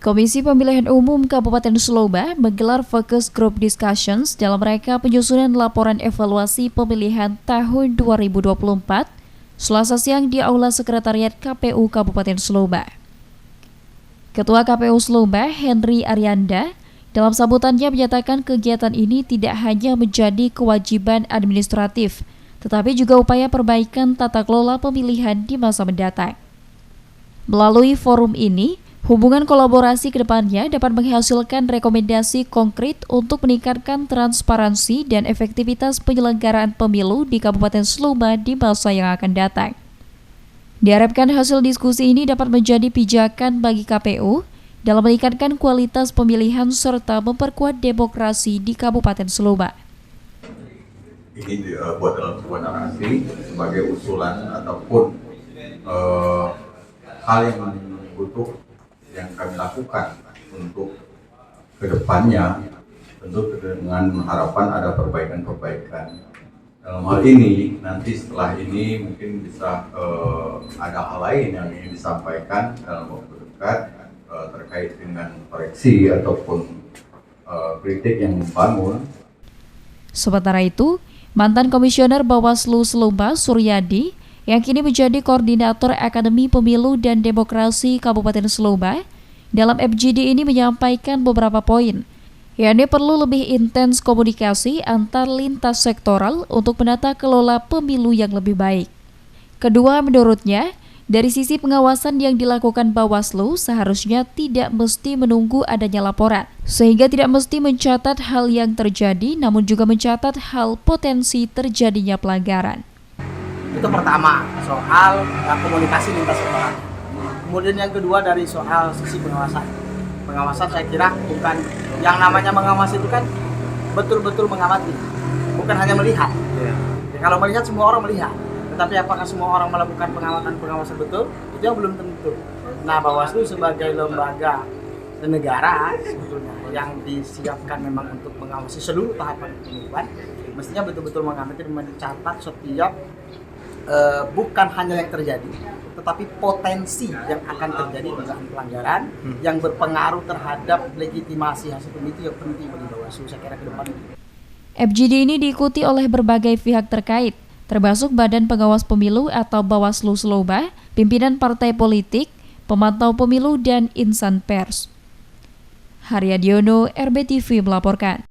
Komisi Pemilihan Umum Kabupaten Sloba menggelar focus group discussions dalam rangka penyusunan laporan evaluasi pemilihan tahun 2024 Selasa siang di Aula Sekretariat KPU Kabupaten Sloba. Ketua KPU Sloba, Henry Arianda, dalam sambutannya menyatakan kegiatan ini tidak hanya menjadi kewajiban administratif, tetapi juga upaya perbaikan tata kelola pemilihan di masa mendatang. Melalui forum ini, hubungan kolaborasi ke depannya dapat menghasilkan rekomendasi konkret untuk meningkatkan transparansi dan efektivitas penyelenggaraan pemilu di Kabupaten Sloba di masa yang akan datang. Diharapkan hasil diskusi ini dapat menjadi pijakan bagi KPU dalam meningkatkan kualitas pemilihan serta memperkuat demokrasi di Kabupaten Sloba. Ini dibuat dalam sebuah narasi sebagai usulan ataupun hal yang butuh yang kami lakukan untuk kedepannya, tentu dengan harapan ada perbaikan-perbaikan. Dalam hal ini, nanti setelah ini mungkin bisa ada hal lain yang ingin disampaikan dalam waktu dekat terkait dengan koreksi ataupun kritik yang membangun. Sementara itu, mantan Komisioner Bawaslu Sloba Suryadi yang kini menjadi Koordinator Akademi Pemilu dan Demokrasi Kabupaten Sloba, dalam FGD ini menyampaikan beberapa poin, yakni perlu lebih intens komunikasi antar lintas sektoral untuk menata kelola pemilu yang lebih baik. Kedua, menurutnya, dari sisi pengawasan yang dilakukan Bawaslu seharusnya tidak mesti menunggu adanya laporan, sehingga tidak mesti mencatat hal yang terjadi, namun juga mencatat hal potensi terjadinya pelanggaran. Itu pertama, soal komunikasi lintas sektoral. Kemudian yang kedua dari soal sisi pengawasan. Pengawasan saya kira bukan, yang namanya mengawasi itu kan betul-betul mengamati, bukan hanya melihat. Ya, kalau melihat semua orang melihat, tetapi apakah semua orang melakukan pengawasan betul? Itu yang belum tentu. Nah, Bawaslu sebagai lembaga negara sebetulnya yang disiapkan memang untuk mengawasi seluruh tahapan pemilihan, mestinya betul-betul mengamati dan mencatat setiap bukan hanya yang terjadi, tetapi potensi yang akan terjadi dugaan pelanggaran yang berpengaruh terhadap legitimasi hasil pemilu yang penting bagi Bawaslu saya kira ke depan. FGD ini diikuti oleh berbagai pihak terkait, termasuk Badan Pengawas Pemilu atau Bawaslu Sloba, pimpinan partai politik, pemantau pemilu, dan insan pers. Haryadiono, RBTV melaporkan.